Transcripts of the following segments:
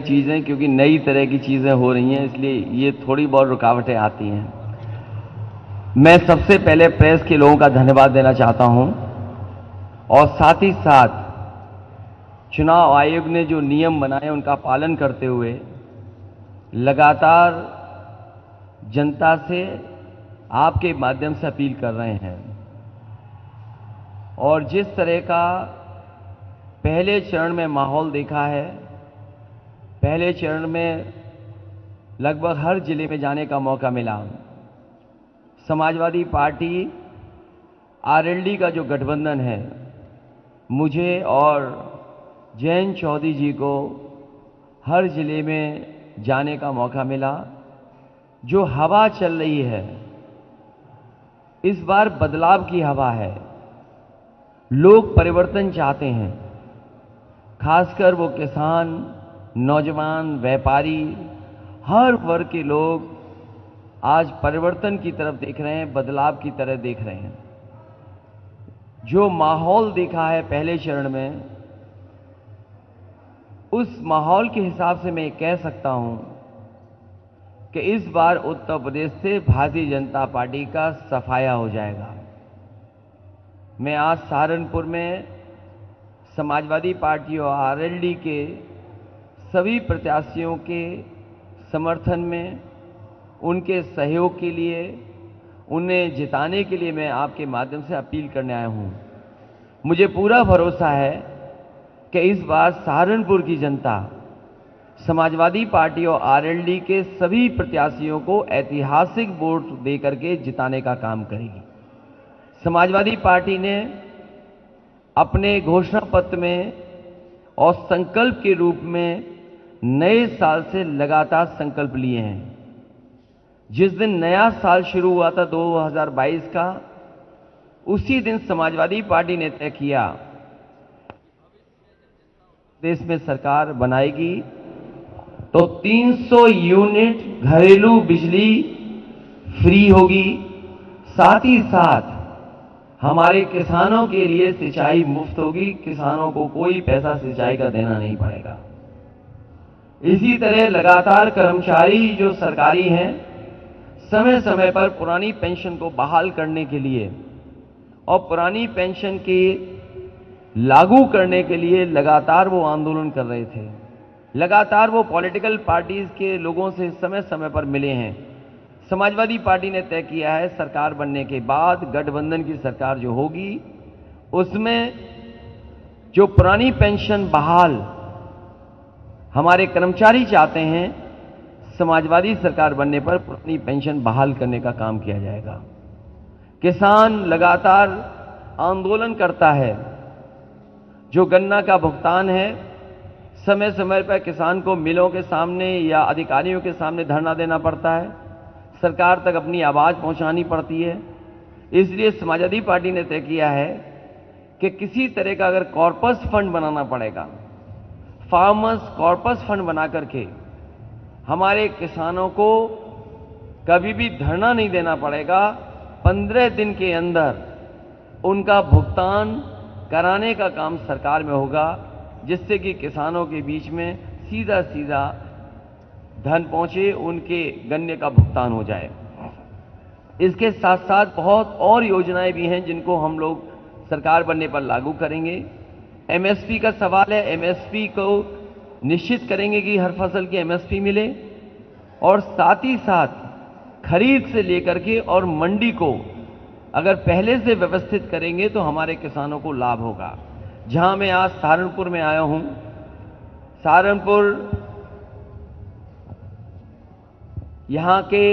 चीज़ें, क्योंकि नई तरह की चीज़ें हो रही हैं, इसलिए ये थोड़ी बहुत रुकावटें आती हैं। मैं सबसे पहले प्रेस के लोगों का धन्यवाद देना चाहता हूं, और साथ ही साथ चुनाव आयोग ने जो नियम बनाए उनका पालन करते हुए लगातार जनता से आपके माध्यम से अपील कर रहे हैं। और जिस तरह का पहले चरण में माहौल देखा है, पहले चरण में लगभग हर जिले में जाने का मौका मिला। समाजवादी पार्टी आरएलडी का जो गठबंधन है, मुझे और जयंत चौधरी जी को हर जिले में जाने का मौका मिला। जो हवा चल रही है इस बार बदलाव की हवा है। लोग परिवर्तन चाहते हैं, खासकर वो किसान, नौजवान, व्यापारी, हर वर्ग के लोग आज परिवर्तन की तरफ देख रहे हैं, बदलाव की तरह देख रहे हैं। जो माहौल देखा है पहले चरण में, उस माहौल के हिसाब से मैं कह सकता हूं कि इस बार उत्तर प्रदेश से भारतीय जनता पार्टी का सफाया हो जाएगा। मैं आज सहारनपुर में समाजवादी पार्टी और आरएलडी के सभी प्रत्याशियों के समर्थन में, उनके सहयोग के लिए, उन्हें जिताने के लिए मैं आपके माध्यम से अपील करने आया हूं। मुझे पूरा भरोसा है कि इस बार सहारनपुर की जनता समाजवादी पार्टी और आरएलडी के सभी प्रत्याशियों को ऐतिहासिक वोट देकर के जिताने का काम करेगी। समाजवादी पार्टी ने अपने घोषणा पत्र में और संकल्प के रूप में नए साल से लगातार संकल्प लिए हैं। जिस दिन नया साल शुरू हुआ था 2022 का, उसी दिन समाजवादी पार्टी ने तय किया देश में सरकार बनाएगी तो 300 यूनिट घरेलू बिजली फ्री होगी। साथ ही साथ हमारे किसानों के लिए सिंचाई मुफ्त होगी, किसानों को कोई पैसा सिंचाई का देना नहीं पड़ेगा। इसी तरह लगातार कर्मचारी जो सरकारी हैं, समय समय पर पुरानी पेंशन को बहाल करने के लिए और पुरानी पेंशन के लागू करने के लिए लगातार वो आंदोलन कर रहे थे। लगातार वो पॉलिटिकल पार्टीज के लोगों से समय समय पर मिले हैं। समाजवादी पार्टी ने तय किया है सरकार बनने के बाद गठबंधन की सरकार जो होगी, उसमें जो पुरानी पेंशन बहाल हमारे कर्मचारी चाहते हैं, समाजवादी सरकार बनने पर पुरानी पेंशन बहाल करने का काम किया जाएगा। किसान लगातार आंदोलन करता है। जो गन्ना का भुगतान है, समय समय पर किसान को मिलों के सामने या अधिकारियों के सामने धरना देना पड़ता है, सरकार तक अपनी आवाज पहुंचानी पड़ती है। इसलिए समाजवादी पार्टी ने तय किया है कि किसी तरह का अगर कॉर्पस फंड बनाना पड़ेगा, फार्मर्स कॉर्पस फंड बना करके हमारे किसानों को कभी भी धरना नहीं देना पड़ेगा। 15 दिन के अंदर उनका भुगतान कराने का काम सरकार में होगा, जिससे कि किसानों के बीच में सीधा सीधा धन पहुंचे, उनके गन्ने का भुगतान हो जाए। इसके साथ साथ बहुत और योजनाएं भी हैं जिनको हम लोग सरकार बनने पर लागू करेंगे। एमएसपी का सवाल है, एमएसपी को निश्चित करेंगे कि हर फसल की एमएसपी मिले, और साथ ही साथ खरीद से लेकर के और मंडी को अगर पहले से व्यवस्थित करेंगे तो हमारे किसानों को लाभ होगा। जहां मैं आज सहारनपुर में आया हूं, सहारनपुर यहां के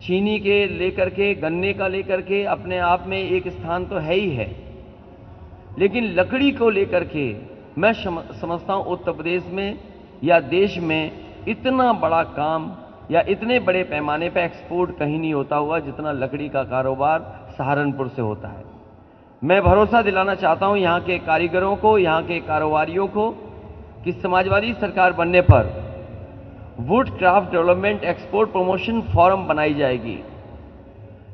चीनी के लेकर के, गन्ने का लेकर के अपने आप में एक स्थान तो है ही है, लेकिन लकड़ी को लेकर के मैं समझता हूं उत्तर प्रदेश में या देश में इतना बड़ा काम या इतने बड़े पैमाने पर एक्सपोर्ट कहीं नहीं होता हुआ जितना लकड़ी का कारोबार सहारनपुर से होता है। मैं भरोसा दिलाना चाहता हूं यहां के कारीगरों को, यहां के कारोबारियों को कि समाजवादी सरकार बनने पर would craft development export promotion forum बनाई जाएगी,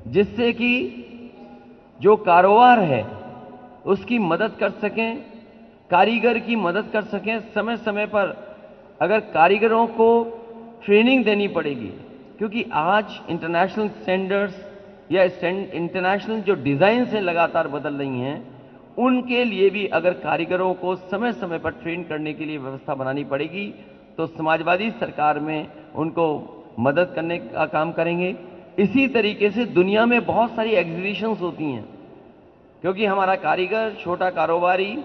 जिससे कि जो कारोबार है उसकी मदद कर सकें, कारीगर की मदद कर सकें, समय समय पर अगर कारीगरों को ट्रेनिंग देनी पड़ेगी, क्योंकि आज इंटरनेशनल स्टैंडर्ड्स या इंटरनेशनल जो डिज़ाइंस हैं लगातार बदल रही हैं, उनके लिए भी अगर कारीगरों को समय समय पर ट्रेन करने के लिए व्यवस्था बनानी पड़ेगी, तो समाजवादी सरकार में उनको मदद करने का काम करेंगे। इसी तरीके से दुनिया में बहुत सारी एग्जीबिशंस होती हैं, क्योंकि हमारा कारीगर, छोटा कारोबारी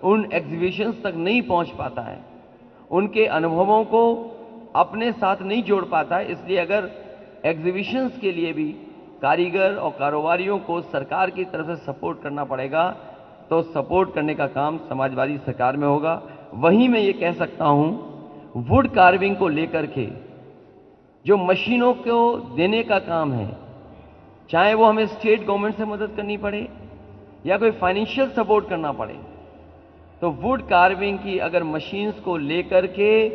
उन एग्जीबिशंस तक नहीं पहुंच पाता है, उनके अनुभवों को अपने साथ नहीं जोड़ पाता है। इसलिए अगर एग्जीबिशंस के लिए भी कारीगर और कारोबारियों को सरकार की तरफ से सपोर्ट करना पड़ेगा, तो सपोर्ट करने का काम समाजवादी सरकार में होगा। वहीं मैं ये कह सकता हूं, वुड कार्विंग को लेकर के जो मशीनों को देने का काम है, चाहे वो हमें स्टेट गवर्नमेंट से मदद करनी पड़े या कोई फाइनेंशियल सपोर्ट करना पड़े, तो वुड कार्विंग की अगर मशीन्स को लेकर के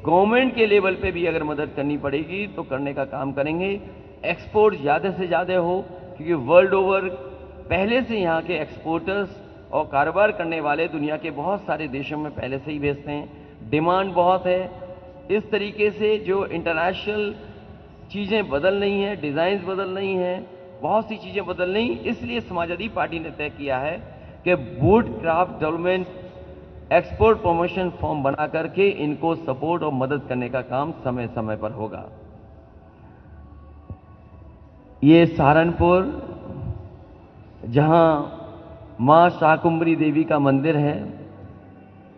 गवर्नमेंट के लेवल पे भी अगर मदद करनी पड़ेगी तो करने का काम करेंगे। एक्सपोर्ट ज़्यादा से ज़्यादा हो, क्योंकि वर्ल्ड ओवर पहले से यहाँ के एक्सपोर्टर्स और कारोबार करने वाले दुनिया के बहुत सारे देशों में पहले से ही भेजते हैं, डिमांड बहुत है। इस तरीके से जो इंटरनेशनल चीज़ें बदल रही हैं, डिज़ाइंस बदल रही हैं, बहुत सी चीज़ें बदल रही, इसलिए समाजवादी पार्टी ने तय किया है कि would craft development export promotion form बना करके इनको सपोर्ट और मदद करने का काम समय समय पर होगा। ये सहारनपुर, जहां मां शाकुंभरी देवी का मंदिर है,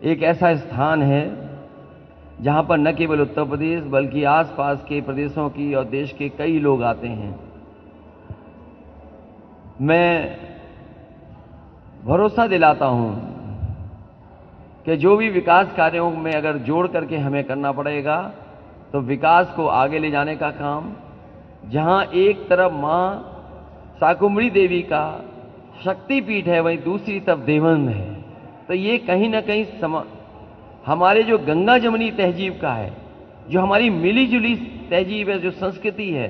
एक ऐसा स्थान है जहां पर न केवल उत्तर प्रदेश बल्कि आसपास के प्रदेशों की और देश के कई लोग आते हैं। मैं भरोसा दिलाता हूं कि जो भी विकास कार्यों में अगर जोड़ करके हमें करना पड़ेगा, तो विकास को आगे ले जाने का काम, जहां एक तरफ मां शाकुंभरी देवी का शक्तिपीठ है, वहीं दूसरी तरफ देवबंद है, तो ये कहीं ना कहीं हमारे जो गंगा जमुनी तहजीब का है, जो हमारी मिली जुली तहजीब है, जो संस्कृति है,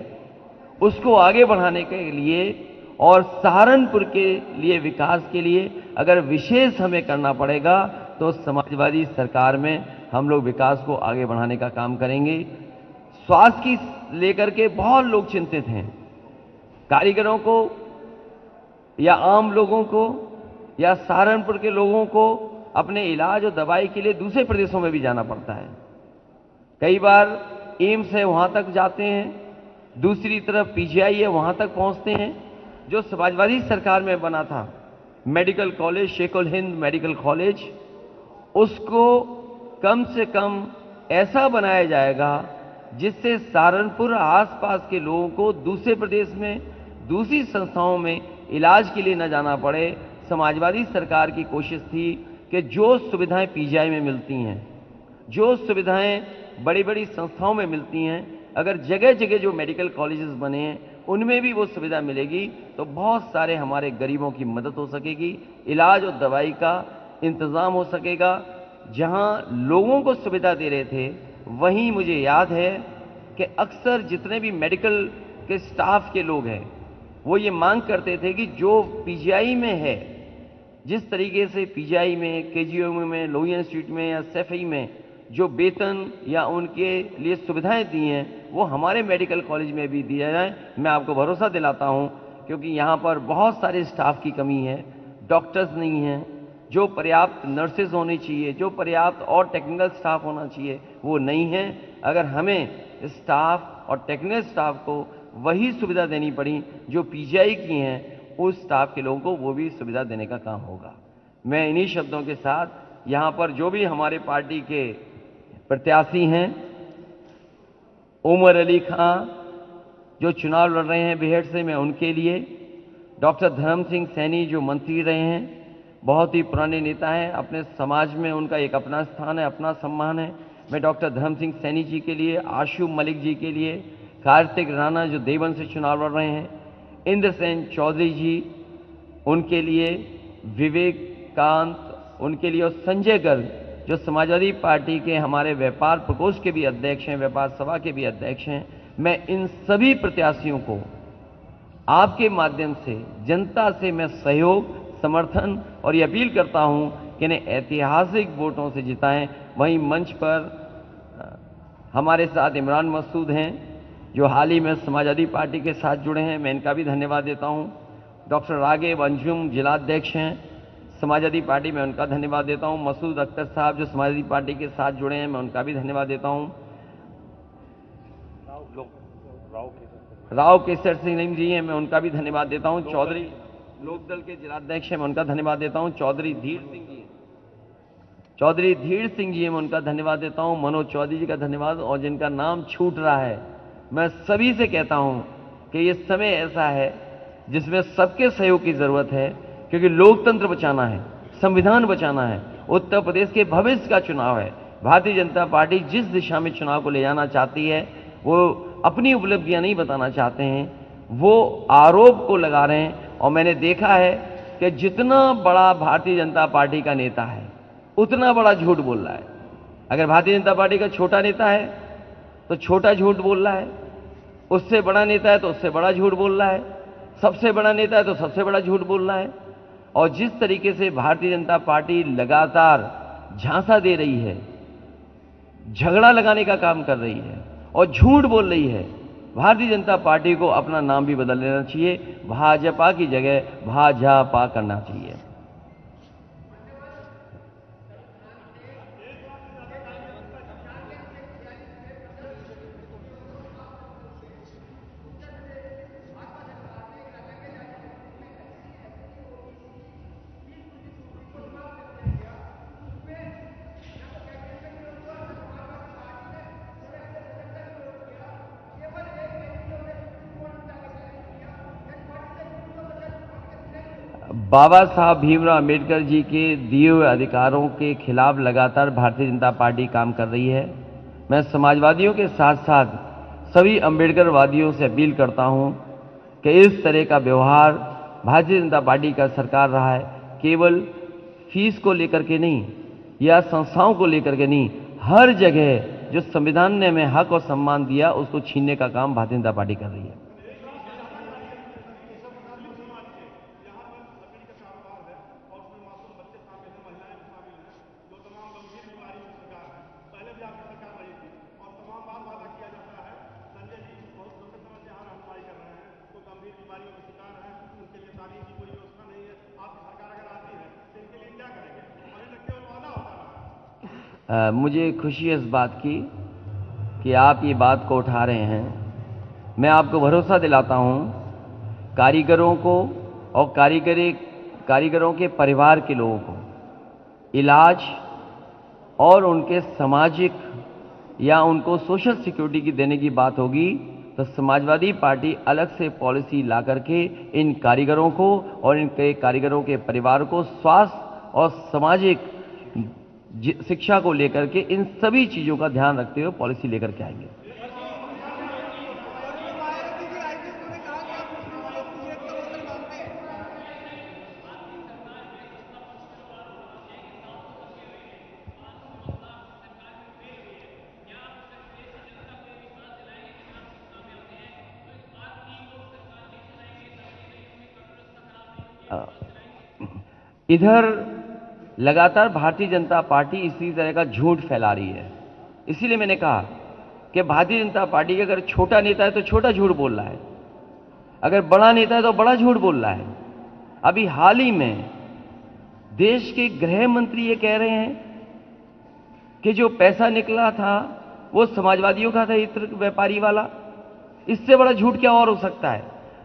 उसको आगे बढ़ाने के लिए और सहारनपुर के लिए विकास के लिए अगर विशेष हमें करना पड़ेगा, तो समाजवादी सरकार में हम लोग विकास को आगे बढ़ाने का काम करेंगे। स्वास्थ्य की लेकर के बहुत लोग चिंतित हैं। कारीगरों को या आम लोगों को या सहारनपुर के लोगों को अपने इलाज और दवाई के लिए दूसरे प्रदेशों में भी जाना पड़ता है। कई बार एम्स है, वहां तक जाते हैं, दूसरी तरफ पीजीआई है, वहां तक पहुंचते हैं। जो समाजवादी सरकार में बना था medical college, Sheikh ul Hind medical college, उसको कम से कम ऐसा बनाया जाएगा जिससे सहारनपुर आसपास के लोगों को दूसरे प्रदेश में दूसरी संस्थाओं में इलाज के लिए न जाना पड़े। समाजवादी सरकार की कोशिश थी कि जो सुविधाएं पीजीआई में मिलती हैं, जो सुविधाएं बड़ी बड़ी संस्थाओं में मिलती हैं, अगर जगह जगह जो मेडिकल कॉलेजेस बने हैं उनमें भी वो सुविधा मिलेगी, तो बहुत सारे हमारे गरीबों की मदद हो सकेगी, इलाज और दवाई का इंतज़ाम हो सकेगा। जहां लोगों को सुविधा दे रहे थे, वहीं मुझे याद है कि अक्सर जितने भी मेडिकल के स्टाफ के लोग हैं, वो ये मांग करते थे कि जो पीजीआई में है, जिस तरीके से पीजीआई में, केजीएमयू में, लोहिया इंस्टीट्यूट में या सैफई में जो वेतन या उनके लिए सुविधाएं दी हैं, वो हमारे मेडिकल कॉलेज में भी दिया जाए। मैं आपको भरोसा दिलाता हूं, क्योंकि यहां पर बहुत सारे स्टाफ की कमी है, डॉक्टर्स नहीं हैं, जो पर्याप्त नर्सेज होनी चाहिए, जो पर्याप्त और टेक्निकल स्टाफ होना चाहिए, वो नहीं है। अगर हमें स्टाफ और टेक्निकल स्टाफ को वही सुविधा देनी पड़ी जो पीजीआई की हैं, उस स्टाफ के लोगों को वो भी सुविधा देने का काम होगा। मैं इन्हीं शब्दों के साथ यहां पर जो भी हमारे पार्टी के प्रत्याशी हैं, उमर अली खां जो चुनाव लड़ रहे हैं बेहट से, मैं उनके लिए, डॉक्टर धर्म सिंह सैनी जो मंत्री रहे हैं, बहुत ही पुराने नेता हैं, अपने समाज में उनका एक अपना स्थान है, अपना सम्मान है, मैं डॉक्टर धर्म सिंह सैनी जी के लिए, आशु मलिक जी के लिए, कार्तिक राणा जो देवबंद से चुनाव लड़ रहे हैं, इंद्र सेन चौधरी जी उनके लिए, विवेकांत उनके लिए, और संजय गर्ग जो समाजवादी पार्टी के हमारे व्यापार प्रकोष्ठ के भी अध्यक्ष हैं, व्यापार सभा के भी अध्यक्ष हैं। मैं इन सभी प्रत्याशियों को आपके माध्यम से जनता से मैं सहयोग, समर्थन और ये अपील करता हूं कि इन्हें ऐतिहासिक वोटों से जिताएं। वहीं मंच पर हमारे साथ इमरान मसूद हैं जो हाल ही में समाजवादी पार्टी के साथ जुड़े हैं, मैं इनका भी धन्यवाद देता हूं। डॉक्टर रागिब अंजुम जिलाध्यक्ष हैं समाजवादी पार्टी, में उनका धन्यवाद देता हूं। मसूद अख्तर साहब जो समाजवादी पार्टी के साथ जुड़े हैं, मैं उनका भी धन्यवाद देता हूं। राव केसर सिंह जी हैं, मैं उनका भी धन्यवाद देता हूं। चौधरी लोकदल के जिलाध्यक्ष हैं, मैं उनका धन्यवाद देता हूं। चौधरी धीर सिंह जी हैं, मैं उनका धन्यवाद देता हूं। मनोज चौधरी जी का धन्यवाद। और जिनका नाम छूट रहा है, मैं सभी से कहता हूं कि ये समय ऐसा है जिसमें सबके सहयोग की जरूरत है, क्योंकि लोकतंत्र बचाना है, संविधान बचाना है, उत्तर प्रदेश के भविष्य का चुनाव है। भारतीय जनता पार्टी जिस दिशा में चुनाव को ले जाना चाहती है, वो अपनी उपलब्धियां नहीं बताना चाहते हैं, वो आरोप को लगा रहे हैं। और मैंने देखा है कि जितना बड़ा भारतीय जनता पार्टी का नेता है, उतना बड़ा झूठ बोल रहा है। अगर भारतीय जनता पार्टी का छोटा नेता है तो छोटा झूठ बोल रहा है, उससे बड़ा नेता है तो उससे बड़ा झूठ बोल रहा है, सबसे बड़ा नेता है तो सबसे बड़ा झूठ बोल रहा है। और जिस तरीके से भारतीय जनता पार्टी लगातार झांसा दे रही है, झगड़ा लगाने का काम कर रही है और झूठ बोल रही है, भारतीय जनता पार्टी को अपना नाम भी बदल लेना चाहिए। भाजपा की जगह भाजपा करना चाहिए। बाबा साहब भीमराव अंबेडकर जी के दिए हुए अधिकारों के खिलाफ लगातार भारतीय जनता पार्टी काम कर रही है। मैं समाजवादियों के साथ साथ सभी अंबेडकरवादियों से अपील करता हूं कि इस तरह का व्यवहार भारतीय जनता पार्टी का सरकार रहा है, केवल फीस को लेकर के नहीं या संस्थाओं को लेकर के नहीं, हर जगह जो संविधान ने हमें हक और सम्मान दिया उसको छीनने का काम भारतीय जनता पार्टी कर रही है। मुझे खुशी है इस बात की कि आप ये बात को उठा रहे हैं। मैं आपको भरोसा दिलाता हूं, कारीगरों को और कारीगरों के परिवार के लोगों को इलाज और उनके सामाजिक या उनको सोशल सिक्योरिटी की देने की बात होगी तो समाजवादी पार्टी अलग से पॉलिसी ला करके इन कारीगरों को और इनके कारीगरों के परिवार को स्वास्थ्य और सामाजिक शिक्षा को लेकर के इन सभी चीजों का ध्यान रखते हुए पॉलिसी लेकर के आएंगे। इधर लगातार भारतीय जनता पार्टी इसी तरह का झूठ फैला रही है। इसीलिए मैंने कहा कि भारतीय जनता पार्टी का अगर छोटा नेता है तो छोटा झूठ बोल रहा है, अगर बड़ा नेता है तो बड़ा झूठ बोल रहा है। अभी हाल ही में देश के गृह मंत्री ये कह रहे हैं कि जो पैसा निकला था वो समाजवादियों का था, इत्र व्यापारी वाला। इससे बड़ा झूठ क्या और हो सकता है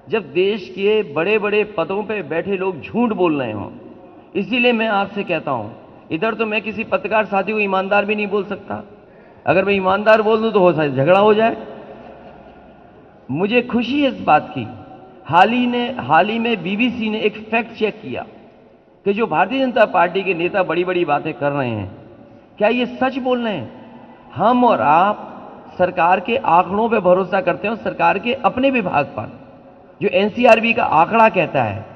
जब देश के बड़े बड़े पदों पे बैठे लोग झूठ बोल रहे हों। इसीलिए मैं आपसे कहता हूं, इधर तो मैं किसी पत्रकार साथी को ईमानदार भी नहीं बोल सकता, अगर मैं ईमानदार बोल दूं तो हो सकता है झगड़ा हो जाए। मुझे खुशी है इस बात की, हाल ही में बीबीसी ने एक फैक्ट चेक किया कि जो भारतीय जनता पार्टी के नेता बड़ी बड़ी बातें कर रहे हैं, क्या ये सच बोल रहे हैं? हम और आप सरकार के आंकड़ों पर भरोसा करते हैं, सरकार के अपने विभाग पर जो एनसीआरबी का आंकड़ा कहता है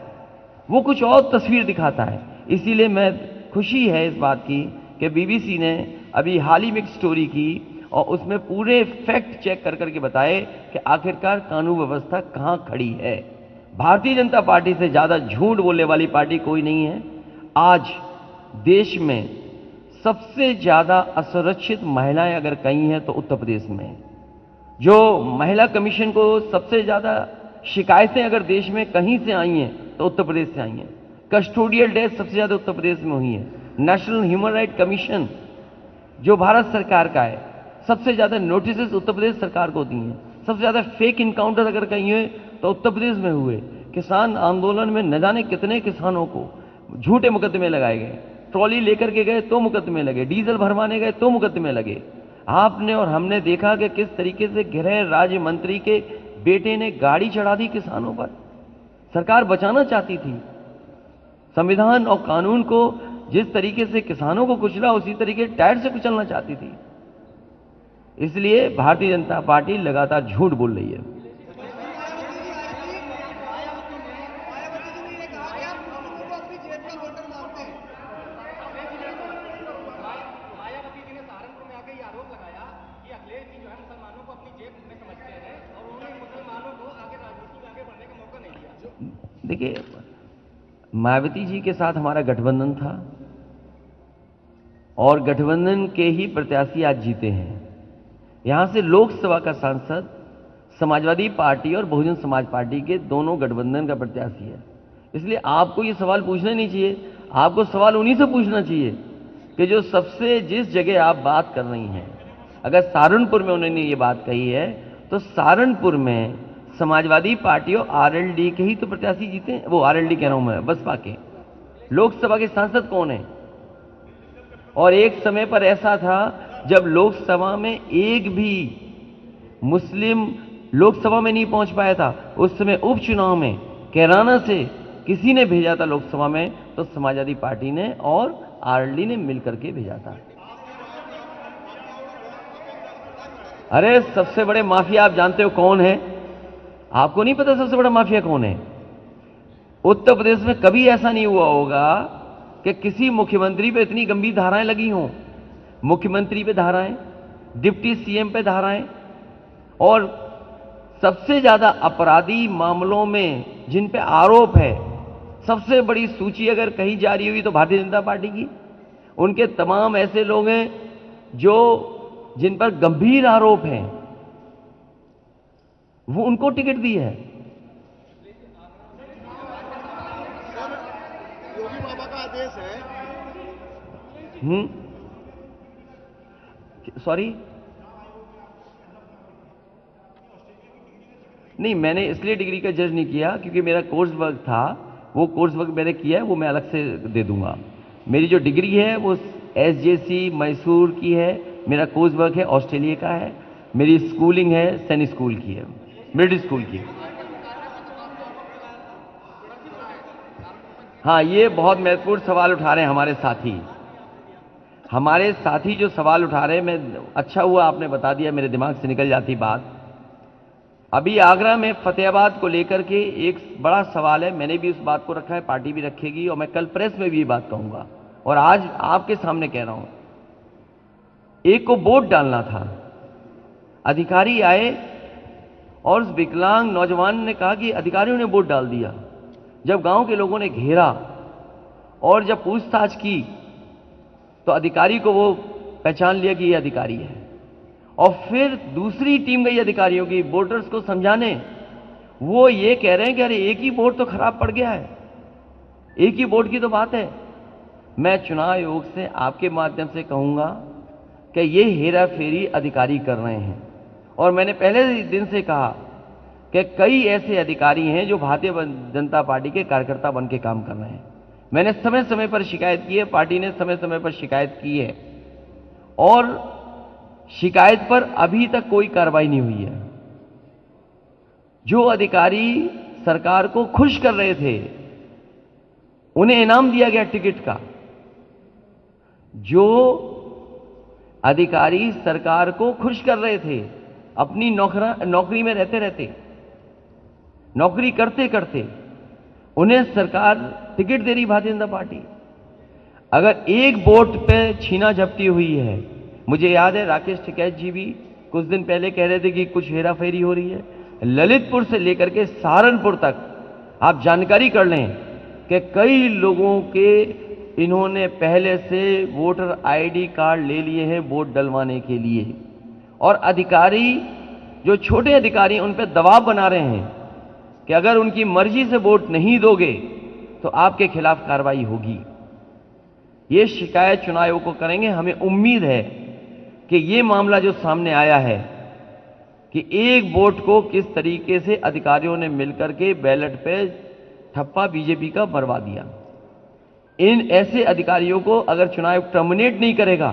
वो कुछ और तस्वीर दिखाता है। इसीलिए मैं खुशी है इस बात की कि बीबीसी ने अभी हाल ही में एक स्टोरी की और उसमें पूरे फैक्ट चेक कर करके बताए कि आखिरकार कानून व्यवस्था कहां खड़ी है। भारतीय जनता पार्टी से ज्यादा झूठ बोलने वाली पार्टी कोई नहीं है। आज देश में सबसे ज्यादा असुरक्षित महिलाएं अगर कहीं हैं तो उत्तर प्रदेश में है। जो महिला कमीशन को सबसे ज्यादा शिकायतें अगर देश में कहीं से आई हैं तो उत्तर प्रदेश से आई हैं। कस्टोडियल डेथ सबसे ज्यादा उत्तर प्रदेश में हुई है। नेशनल ह्यूमन राइट कमीशन जो भारत सरकार का है, सबसे ज्यादा नोटिस उत्तर प्रदेश सरकार को दी हैं। सबसे ज्यादा फेक इनकाउंटर अगर कहीं हुए तो उत्तर प्रदेश में हुए। किसान आंदोलन में न जाने कितने किसानों को झूठे मुकदमे लगाए गए। ट्रॉली लेकर के गए तो मुकदमे लगे, डीजल भरवाने गए तो मुकदमे लगे। आपने और हमने देखा कि किस तरीके से गृह राज्य मंत्री के बेटे ने गाड़ी चढ़ा दी किसानों पर। सरकार बचाना चाहती थी। संविधान और कानून को जिस तरीके से किसानों को कुचला, उसी तरीके टायर से कुचलना चाहती थी। इसलिए भारतीय जनता पार्टी लगातार झूठ बोल रही है। देखिए, मायावती जी के साथ हमारा गठबंधन था और गठबंधन के ही प्रत्याशी आज जीते हैं। यहां से लोकसभा का सांसद समाजवादी पार्टी और बहुजन समाज पार्टी के दोनों गठबंधन का प्रत्याशी है। इसलिए आपको ये सवाल पूछना नहीं चाहिए। आपको सवाल उन्हीं से पूछना चाहिए कि जो सबसे जिस जगह आप बात कर रही हैं, अगर सहारनपुर में उन्होंने ये बात कही है तो सहारनपुर में समाजवादी पार्टी और आरएलडी के ही तो प्रत्याशी जीते हैं। वो आरएलडी कह रहा हूं मैं, बसपा के लोकसभा के सांसद कौन है? और एक समय पर ऐसा था जब लोकसभा में एक भी मुस्लिम लोकसभा में नहीं पहुंच पाया था। उस समय उपचुनाव में कैराना से किसी ने भेजा था लोकसभा में, तो समाजवादी पार्टी ने और आरएलडी ने मिलकर के भेजा था। अरे सबसे बड़े माफिया आप जानते हो कौन है? आपको नहीं पता सबसे बड़ा माफिया कौन है? उत्तर प्रदेश में कभी ऐसा नहीं हुआ होगा कि किसी मुख्यमंत्री पे इतनी गंभीर धाराएं लगी हों। मुख्यमंत्री पे धाराएं, डिप्टी सीएम पे धाराएं, और सबसे ज्यादा अपराधी मामलों में जिन पे आरोप है, सबसे बड़ी सूची अगर कहीं जारी हुई तो भारतीय जनता पार्टी की। उनके तमाम ऐसे लोग हैं जो जिन पर गंभीर आरोप हैं, वो उनको टिकट दी है। योगी बाबा का आदेश है। सॉरी, नहीं, मैंने इसलिए डिग्री का जज नहीं किया क्योंकि मेरा कोर्स वर्क था। वो कोर्स वर्क मैंने किया है, वो मैं अलग से दे दूंगा। मेरी जो डिग्री है वो एसजेसी मैसूर की है। मेरा कोर्स वर्क है ऑस्ट्रेलिया का है। मेरी स्कूलिंग है सैनिक स्कूल की है, मिलिट्री स्कूल की। हाँ, ये बहुत महत्वपूर्ण सवाल उठा रहे हैं हमारे साथी जो सवाल उठा रहे हैं। मैं अच्छा हुआ आपने बता दिया, मेरे दिमाग से निकल जाती बात। अभी आगरा में फतेहाबाद को लेकर के एक बड़ा सवाल है। मैंने भी उस बात को रखा है, पार्टी भी रखेगी, और मैं कल प्रेस में भी ये बात कहूंगा और आज आपके सामने कह रहा हूं। एक को वोट डालना था, अधिकारी आए और उस विकलांग नौजवान ने कहा कि अधिकारियों ने वोट डाल दिया। जब गांव के लोगों ने घेरा और जब पूछताछ की तो अधिकारी को वो पहचान लिया कि ये अधिकारी है। और फिर दूसरी टीम गई अधिकारियों की वोटर्स को समझाने। वो ये कह रहे हैं कि अरे एक ही वोट तो खराब पड़ गया है, एक ही वोट की तो बात है। मैं चुनाव आयोग से आपके माध्यम से कहूंगा कि ये हेरा फेरी अधिकारी कर रहे हैं। और मैंने पहले दिन से कहा कि कई ऐसे अधिकारी हैं जो भारतीय जनता पार्टी के कार्यकर्ता बन के काम कर रहे हैं। मैंने समय समय पर शिकायत की है, पार्टी ने समय समय पर शिकायत की है, और शिकायत पर अभी तक कोई कार्रवाई नहीं हुई है। जो अधिकारी सरकार को खुश कर रहे थे उन्हें इनाम दिया गया टिकट का। जो अधिकारी सरकार को खुश कर रहे थे अपनी नौकरी में रहते रहते, नौकरी करते करते, उन्हें सरकार टिकट दे रही भारतीय जनता पार्टी। अगर एक वोट पे छीना झपटी हुई है, मुझे याद है राकेश टिकैत जी भी कुछ दिन पहले कह रहे थे कि कुछ हेरा फेरी हो रही है। ललितपुर से लेकर के सहारनपुर तक आप जानकारी कर लें कि कई लोगों के इन्होंने पहले से वोटर आईडी कार्ड ले लिए हैं वोट डलवाने के लिए, और अधिकारी जो छोटे अधिकारी हैं उन पर दबाव बना रहे हैं कि अगर उनकी मर्जी से वोट नहीं दोगे तो आपके खिलाफ कार्रवाई होगी। ये शिकायत चुनाव आयोग को करेंगे। हमें उम्मीद है कि ये मामला जो सामने आया है कि एक वोट को किस तरीके से अधिकारियों ने मिलकर के बैलेट पे ठप्पा बीजेपी का मरवा दिया, इन ऐसे अधिकारियों को अगर चुनाव आयोग टर्मिनेट नहीं करेगा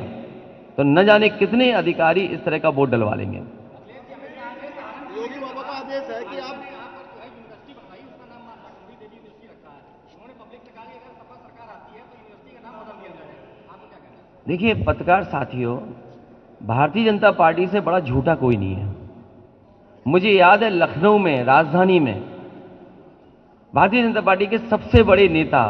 तो न जाने कितने अधिकारी इस तरह का वोट डलवा लेंगे। योगी बाबा का आदेश है कि आप देखिए पत्रकार साथियों, भारतीय जनता पार्टी से बड़ा झूठा कोई नहीं है। मुझे याद है लखनऊ में, राजधानी में, भारतीय जनता पार्टी के सबसे बड़े नेता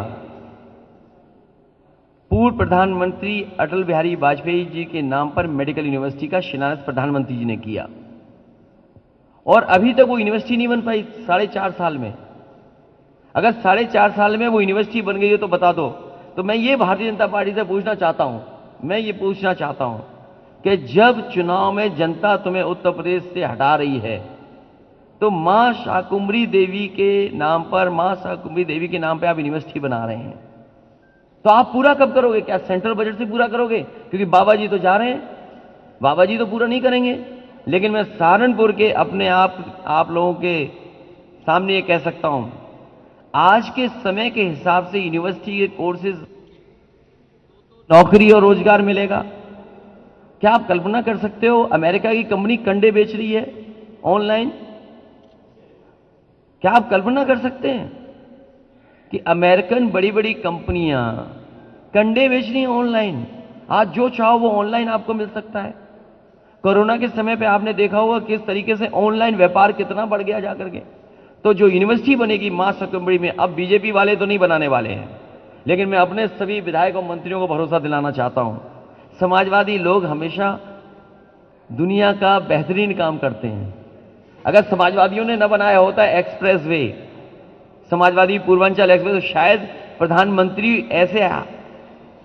पूर्व प्रधानमंत्री अटल बिहारी वाजपेयी जी के नाम पर मेडिकल यूनिवर्सिटी का शिलान्यास प्रधानमंत्री जी ने किया, और अभी तक वो यूनिवर्सिटी नहीं बन पाई 4.5 साल में। अगर 4.5 साल में वो यूनिवर्सिटी बन गई है तो बता दो। तो मैं ये भारतीय जनता पार्टी से पूछना चाहता हूं, मैं ये पूछना चाहता हूं कि जब चुनाव में जनता तुम्हें उत्तर प्रदेश से हटा रही है तो मां शाकुंभरी देवी के नाम पर, मां शाकुंभरी देवी के नाम पर आप यूनिवर्सिटी बना रहे हैं, तो आप पूरा कब करोगे? क्या सेंट्रल बजट से पूरा करोगे? क्योंकि बाबा जी तो जा रहे हैं, बाबा जी तो पूरा नहीं करेंगे। लेकिन मैं सहारनपुर के अपने आप लोगों के सामने ये कह सकता हूं, आज के समय के हिसाब से यूनिवर्सिटी के कोर्सेज नौकरी और रोजगार मिलेगा। क्या आप कल्पना कर सकते हो अमेरिका की कंपनी कंडे बेच रही है ऑनलाइन? क्या आप कल्पना कर सकते हैं कि अमेरिकन बड़ी बड़ी कंपनियां कंडे बेच रही हैं ऑनलाइन? आज जो चाहो वो ऑनलाइन आपको मिल सकता है। कोरोना के समय पे आपने देखा होगा किस तरीके से ऑनलाइन व्यापार कितना बढ़ गया जाकर के। तो जो यूनिवर्सिटी बनेगी मां शाकुंभरी में, अब बीजेपी वाले तो नहीं बनाने वाले हैं, लेकिन मैं अपने सभी विधायकों मंत्रियों को भरोसा दिलाना चाहता हूं, समाजवादी लोग हमेशा दुनिया का बेहतरीन काम करते हैं। अगर समाजवादियों ने न बनाया होता express way, Samajwadi Purvanchal express, तो शायद प्रधानमंत्री ऐसे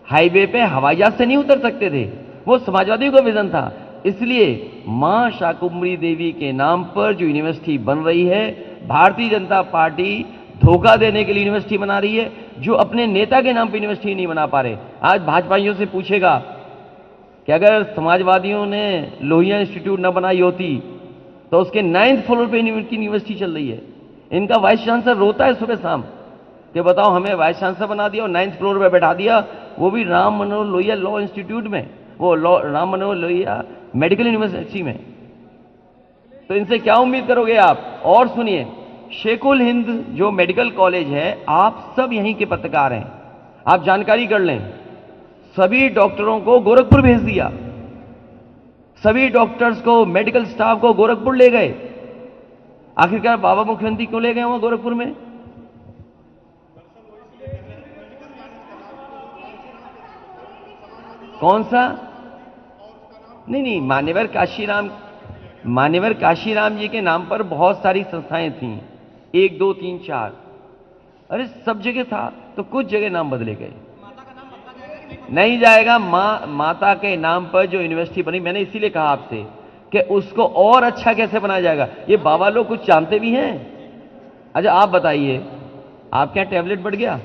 हाईवे पे हवाई जहाज से नहीं उतर सकते थे। वो समाजवादियों का विजन था। इसलिए मां शाकुंभरी देवी के नाम पर जो यूनिवर्सिटी बन रही है, भारतीय जनता पार्टी धोखा देने के लिए यूनिवर्सिटी बना रही है, जो अपने नेता के नाम पर यूनिवर्सिटी नहीं बना पा रहे। आज भाजपाइयों से पूछेगा कि अगर समाजवादियों ने लोहिया इंस्टीट्यूट न बनाई होती तो उसके 9th फ्लोर पे यूनिवर्सिटी चल रही है। इनका वाइस चांसलर रोता है सुबह शाम कि बताओ हमें वाइस चांसलर बना दिया और 9th फ्लोर पे बैठा दिया, वो भी राम मनोहर लोहिया लॉ इंस्टीट्यूट में, वो राम मनोहर लोहिया मेडिकल यूनिवर्सिटी में। तो इनसे क्या उम्मीद करोगे आप? और सुनिए, शेखुल हिंद जो मेडिकल कॉलेज है, आप सब यहीं के पत्रकार हैं, आप जानकारी कर लें, सभी डॉक्टरों को गोरखपुर भेज दिया, सभी डॉक्टर्स को, मेडिकल स्टाफ को गोरखपुर ले गए। आखिरकार बाबा मुख्यमंत्री क्यों ले गए वहां गोरखपुर में? कौन सा? नहीं, मान्यवर काशीराम जी के नाम पर बहुत सारी संस्थाएं थीं, 1 2 3 4, अरे सब जगह था, तो कुछ जगह नाम बदले गए। नहीं जाएगा। माता के नाम पर जो यूनिवर्सिटी बनी, मैंने इसीलिए कहा आपसे कि उसको और अच्छा कैसे बनाया जाएगा। ये बाबा लोग कुछ जानते भी हैं? अच्छा आप बताइए, आप क्या टैबलेट बढ़ गया?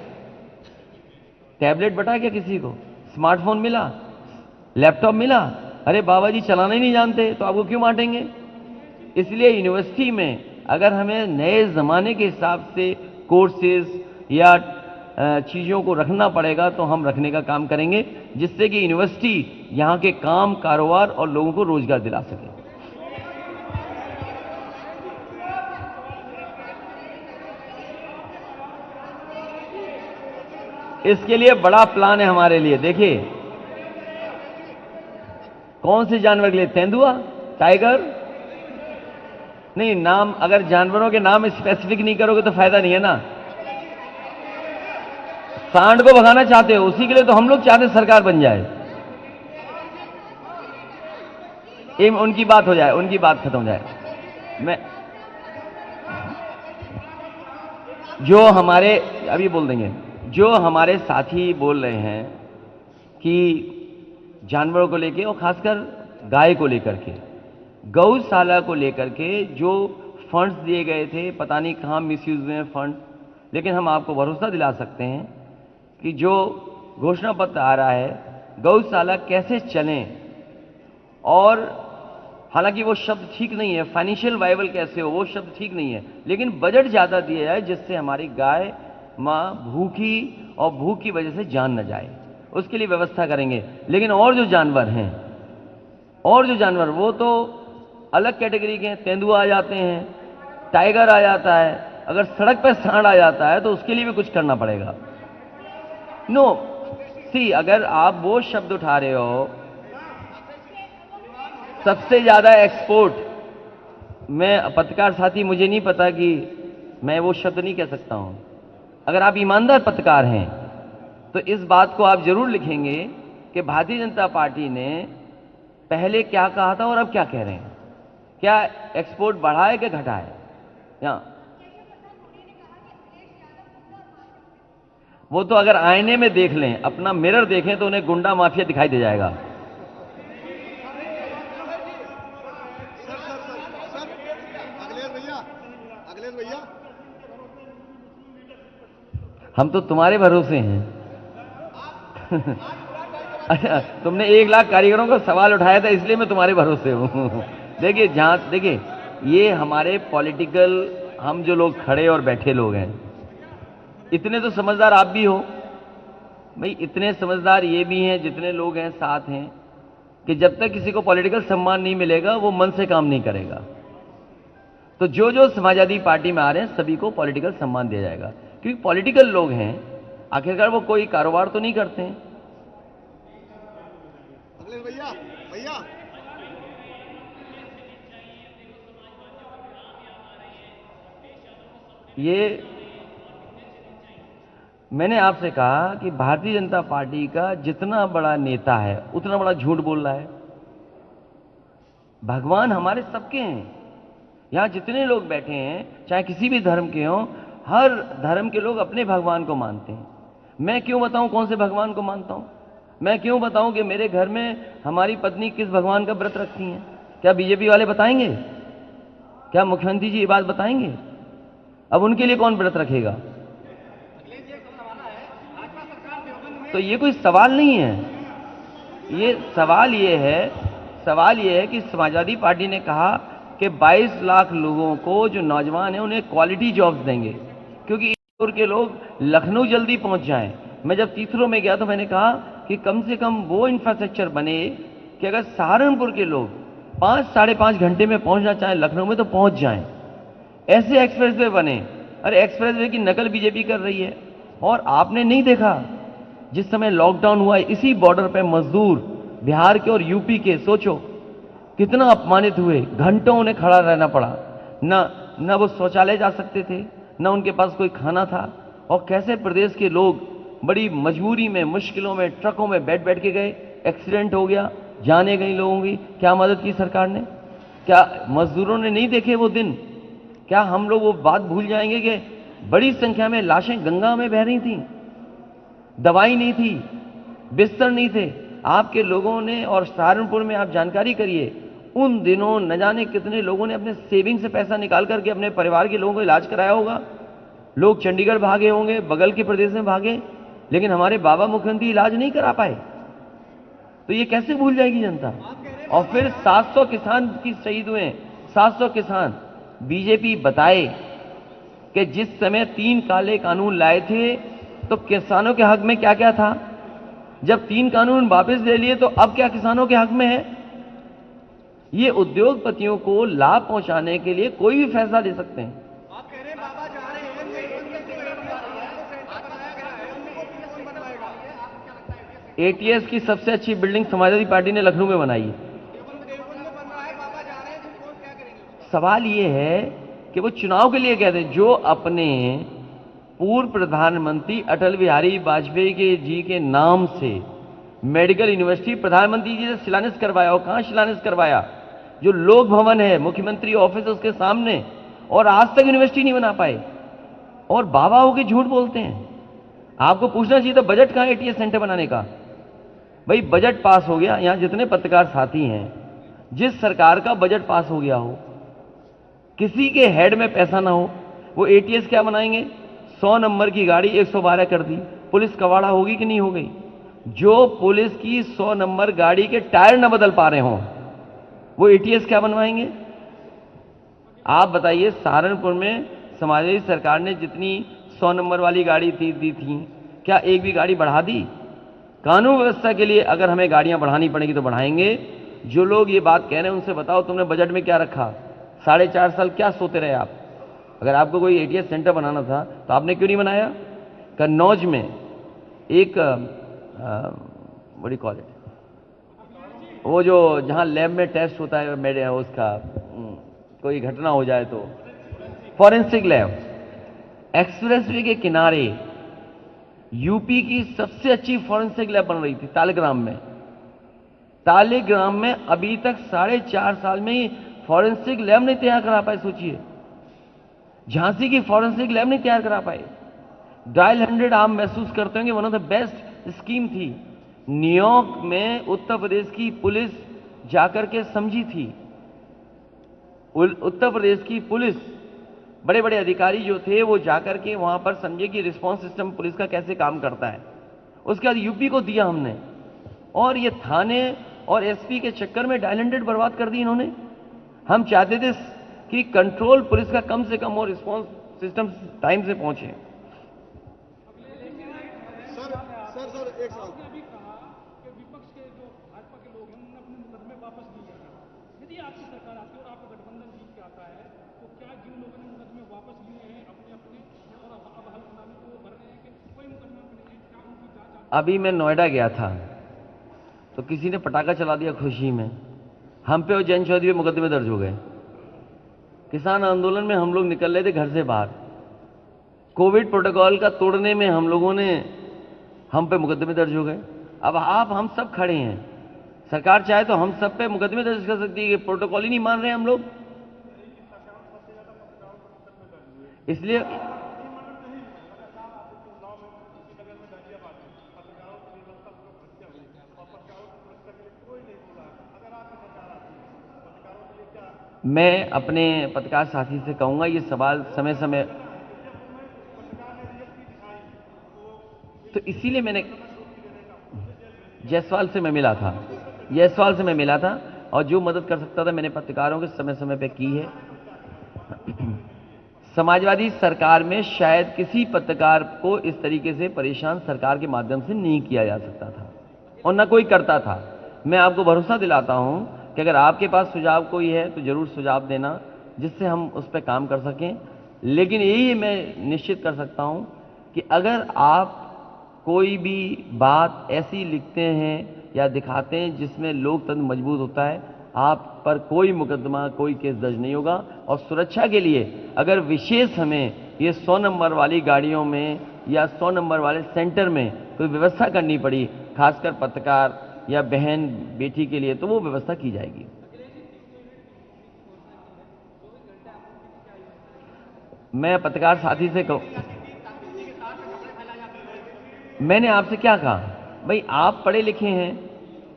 टैबलेट बटा क्या किसी को? स्मार्टफोन मिला, लैपटॉप मिला? अरे बाबा जी चलाना ही नहीं जानते, तो आपको क्यों बांटेंगे? इसलिए यूनिवर्सिटी में अगर हमें नए जमाने के हिसाब से कोर्सेज या चीजों को रखना पड़ेगा तो हम रखने का काम करेंगे, जिससे कि यूनिवर्सिटी यहां के काम, कारोबार और लोगों को रोजगार दिला सके। इसके लिए बड़ा प्लान है हमारे लिए। देखिए, कौन से जानवर के लिए? तेंदुआ, टाइगर? नहीं, नाम अगर जानवरों के नाम स्पेसिफिक नहीं करोगे तो फायदा नहीं है ना। सांड को भगाना चाहते हो, उसी के लिए तो हम लोग चाहते सरकार बन जाए। उनकी बात हो जाए, उनकी बात खत्म हो जाए। मैं जो हमारे, अभी बोल देंगे, जो हमारे साथी बोल रहे हैं कि जानवरों को लेके और खासकर गाय को लेकर के, गौशाला को लेकर के जो फंड्स दिए गए थे, पता नहीं कहाँ मिसयूज हुए हैं फंड, लेकिन हम आपको भरोसा दिला सकते हैं कि जो घोषणा पत्र आ रहा है, गौशाला कैसे चलें, और हालांकि वो शब्द ठीक नहीं है, फाइनेंशियल वाइबल कैसे हो, वो शब्द ठीक नहीं है, लेकिन बजट ज्यादा दिया जाए जिससे हमारी गाय मां भूखी और भूख की वजह से जान न जाए, उसके लिए व्यवस्था करेंगे। लेकिन और जो जानवर हैं, और जो जानवर वो तो अलग कैटेगरी के हैं, तेंदुआ आ जाते हैं, टाइगर आ जाता है, अगर सड़क पर सांड आ जाता है तो उसके लिए भी कुछ करना पड़ेगा। नो सी, अगर आप वो शब्द उठा रहे हो, सबसे ज्यादा एक्सपोर्ट, मैं पत्रकार साथी, मुझे नहीं पता कि मैं वो शब्द नहीं कह सकता हूं। अगर आप ईमानदार पत्रकार हैं तो इस बात को आप जरूर लिखेंगे कि भारतीय जनता पार्टी ने पहले क्या कहा था और अब क्या कह रहे हैं, क्या एक्सपोर्ट बढ़ा है कि घटा है। या वो तो अगर आईने में देख लें, अपना मिरर देखें, तो उन्हें गुंडा माफिया दिखाई दे जाएगा। अखिलेश भैया, हम तो तुम्हारे भरोसे हैं। अच्छा, तुमने 1 लाख कारीगरों का सवाल उठाया था, इसलिए मैं तुम्हारे भरोसे हूं। देखिए ये हमारे पॉलिटिकल, हम जो लोग खड़े और बैठे लोग हैं, इतने तो समझदार आप भी हो भाई, इतने समझदार ये भी हैं जितने लोग हैं साथ हैं, कि जब तक किसी को पॉलिटिकल सम्मान नहीं मिलेगा वो मन से काम नहीं करेगा। तो जो समाजवादी पार्टी में आ रहे हैं सभी को पॉलिटिकल सम्मान दिया जाएगा, क्योंकि पॉलिटिकल लोग हैं, आखिरकार वो कोई कारोबार तो नहीं करते हैं। अखिलेश भैया, भैया ये मैंने आपसे कहा कि भारतीय जनता पार्टी का जितना बड़ा नेता है उतना बड़ा झूठ बोल रहा है। भगवान हमारे सबके हैं, यहां जितने लोग बैठे हैं चाहे किसी भी धर्म के हों, हर धर्म के लोग अपने भगवान को मानते हैं। मैं क्यों बताऊं कौन से भगवान को मानता हूं? मैं क्यों बताऊं कि मेरे घर में हमारी पत्नी किस भगवान का व्रत रखती हैं? क्या बीजेपी वाले बताएंगे? क्या मुख्यमंत्री जी ये बात बताएंगे? अब उनके लिए कौन व्रत रखेगा? तो ये कोई सवाल नहीं है। ये सवाल ये है कि समाजवादी पार्टी ने कहा कि 22 लाख लोगों को, जो नौजवान हैं, उन्हें क्वालिटी जॉब्स देंगे, क्योंकि इंदौर के लोग लखनऊ जल्दी पहुंच जाएं। मैं जब तीसरों में गया तो मैंने कहा कि कम से कम वो इंफ्रास्ट्रक्चर बने कि अगर सहारनपुर के लोग 5-5.5 घंटे में पहुंचना चाहें लखनऊ में तो पहुंच जाएं। ऐसे एक्सप्रेसवे बने। अरे एक्सप्रेसवे की नकल बीजेपी कर रही है। और आपने नहीं देखा जिस समय लॉकडाउन हुआ, इसी बॉर्डर पे मजदूर बिहार के और यूपी के, सोचो कितना अपमानित हुए, घंटों उन्हें खड़ा रहना पड़ा, ना वो शौचालय जा सकते थे, ना उनके पास कोई खाना था, और कैसे प्रदेश के लोग बड़ी मजबूरी में, मुश्किलों में, ट्रकों में बैठ के गए, एक्सीडेंट हो गया, जाने गई लोगों की। क्या मदद की सरकार ने? क्या मजदूरों ने नहीं देखे वो दिन? क्या हम लोग वो बात भूल जाएंगे कि बड़ी संख्या में लाशें गंगा में बह रही थी, दवाई नहीं थी, बिस्तर नहीं थे आपके लोगों ने? और सहारनपुर में आप जानकारी करिए, उन दिनों न जाने कितने लोगों ने अपने सेविंग से पैसा निकाल करके अपने परिवार के लोगों को इलाज कराया होगा। लोग चंडीगढ़ भागे होंगे, बगल के प्रदेश में भागे, लेकिन हमारे बाबा मुख्यमंत्री इलाज नहीं करा पाए। तो ये कैसे भूल जाएगी जनता? और फिर 700 किसान की शहीद हुए, 700 किसान। बीजेपी बताए कि जिस समय 3 काले कानून लाए थे तो किसानों के हक में क्या क्या था, जब 3 कानून वापस ले लिए तो अब क्या किसानों के हक में है? ये उद्योगपतियों को लाभ पहुंचाने के लिए कोई भी फैसला ले सकते हैं। आप कह रहे हैं बाबा जा रहे हैं, एटीएस की सबसे अच्छी बिल्डिंग समाजवादी पार्टी ने लखनऊ में बनाई है। सवाल ये है कि वो चुनाव के लिए कहते हैं, जो अपने पूर्व प्रधानमंत्री अटल बिहारी वाजपेयी के जी के नाम से मेडिकल यूनिवर्सिटी प्रधानमंत्री जी ने शिलान्यास करवाया, और कहां शिलान्यास करवाया? जो लोक भवन है मुख्यमंत्री ऑफिस उसके सामने, और आज तक यूनिवर्सिटी नहीं बना पाए, और बाबा होके झूठ बोलते हैं। आपको पूछना चाहिए था बजट कहाँ है एटीएस सेंटर बनाने का। भाई बजट पास हो गया, यहां जितने पत्रकार साथी हैं, जिस सरकार का बजट पास हो गया हो, किसी के हेड में पैसा ना हो, वो एटीएस क्या बनाएंगे? 100 नंबर की गाड़ी 112 कर दी, पुलिस कवाड़ा होगी कि नहीं हो गई? जो पुलिस की 100 नंबर गाड़ी के टायर न बदल पा रहे हों, वो एटीएस क्या बनवाएंगे? आप बताइए, सहारनपुर में समाजवादी सरकार ने जितनी 100 नंबर वाली गाड़ी दी थी, क्या एक भी गाड़ी बढ़ा दी? कानून व्यवस्था के लिए अगर हमें गाड़ियां बढ़ानी पड़ेगी तो बढ़ाएंगे। जो लोग ये बात कह रहे हैं उनसे बताओ तुमने बजट में क्या रखा? 4.5 साल क्या सोते रहे आप? अगर आपको कोई एटीएस सेंटर बनाना था तो आपने क्यों नहीं बनाया? कन्नौज में एक बड़ी कॉलेज, वो जो जहां लैब में टेस्ट होता है मेरे उसका कोई घटना हो जाए तो फॉरेंसिक लैब, एक्सप्रेसवे के किनारे यूपी की सबसे अच्छी फॉरेंसिक लैब बन रही थी तालिग्राम में। तालिग्राम में अभी तक 4.5 साल में ही फॉरेंसिक लैब नहीं तैयार करा पाए। सोचिए, झांसी की फॉरेंसिक लैब नहीं तैयार करा पाए। डायल 100 आप महसूस करते होंगे, one of the best scheme थी। न्यूयॉर्क में उत्तर प्रदेश की पुलिस जाकर के समझी थी। उत्तर प्रदेश की पुलिस, बड़े बड़े अधिकारी जो थे वो जाकर के वहां पर समझे कि रिस्पांस सिस्टम पुलिस का कैसे काम करता है। उसके बाद यूपी को दिया हमने, और ये थाने और एसपी के चक्कर में डायल 100 बर्बाद कर दी इन्होंने। हम चाहते थे कि कंट्रोल पुलिस का कम से कम हो, रिस्पांस सिस्टम टाइम से पहुंचे। सर एक सवाल। अभी कहा कि विपक्ष के जो भाजपा के लोग हैं उन्होंने अपने मुकदमे वापस लिए हैं। यदि आपकी सरकार आती है और आपका गठबंधन जीत के आता है तो क्या जिन लोगों ने मुकदमे वापस लिए हैं अपने अपने और अब हल्फनामे को भर रहे हैं कि कोई मुकदमा नहीं है, क्या उनकी जांच? अभी मैं नोएडा गया था तो किसी ने पटाखा चला दिया खुशी में, हम पे और जैन चौधरी पे मुकदमे दर्ज हो गए। किसान आंदोलन में हम लोग निकल रहे थे घर से बाहर, कोविड प्रोटोकॉल का तोड़ने में हम पे मुकदमे दर्ज हो गए। अब आप हम सब खड़े हैं, सरकार चाहे तो हम सब पे मुकदमे दर्ज कर सकती है, प्रोटोकॉल ही नहीं मान रहे हम लोग। इसलिए मैं अपने पत्रकार साथी से कहूंगा ये सवाल समय समय, तो इसीलिए मैंने जायसवाल से मैं मिला था और जो मदद कर सकता था मैंने पत्रकारों के समय समय पे की है। समाजवादी सरकार में शायद किसी पत्रकार को इस तरीके से परेशान सरकार के माध्यम से नहीं किया जा सकता था और न कोई करता था। मैं आपको भरोसा दिलाता हूं कि अगर आपके पास सुझाव कोई है तो जरूर सुझाव देना जिससे हम उस पर काम कर सकें। लेकिन यही मैं निश्चित कर सकता हूं कि अगर आप कोई भी बात ऐसी लिखते हैं या दिखाते हैं जिसमें लोकतंत्र मजबूत होता है, आप पर कोई मुकदमा, कोई केस दर्ज नहीं होगा। और सुरक्षा के लिए अगर विशेष हमें ये 100 नंबर वाली गाड़ियों में या 100 नंबर वाले सेंटर में कोई व्यवस्था करनी पड़ी, खासकर पत्रकार या बहन बेटी के लिए, तो वो व्यवस्था की जाएगी। मैं पत्रकार साथी से कहूं, मैंने आपसे क्या कहा? भाई आप पढ़े लिखे हैं,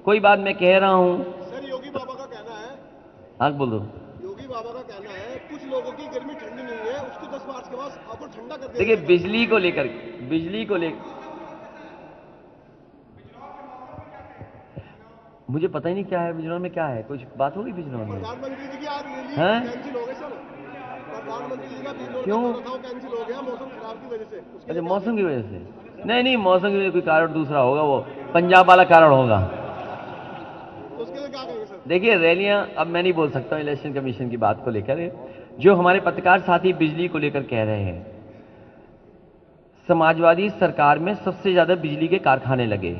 कोई बात मैं कह रहा हूं। सर योगी बाबा का कहना है, हाँ बोल दो। योगी बाबा का कहना है कुछ लोगों की गर्मी ठंडी नहीं है, उसको 10 मार्च के बाद आपको ठंडा कर दिया। देखिए बिजली को लेकर मुझे पता ही नहीं क्या है बिजनौर में, क्या है, कुछ बात होगी बिजनौर में? प्रधानमंत्री जी की आज रैली हैं? कैंसिल हो गई सर। प्रधानमंत्री जी का बिजनौर क्यों? का दौरा कैंसिल हो गया मौसम खराब की वजह से। अच्छा, मौसम की वजह से? नहीं, मौसम की वजह से कोई कारण दूसरा होगा, वो पंजाब वाला कारण होगा। तो उसके लिए क्या करेंगे सर? देखिए रैलियां अब मैं नहीं बोल सकता हूं इलेक्शन कमीशन की बात को लेकर। जो हमारे पत्रकार साथी बिजली को लेकर कह रहे हैं, समाजवादी सरकार में सबसे ज्यादा बिजली के कारखाने लगे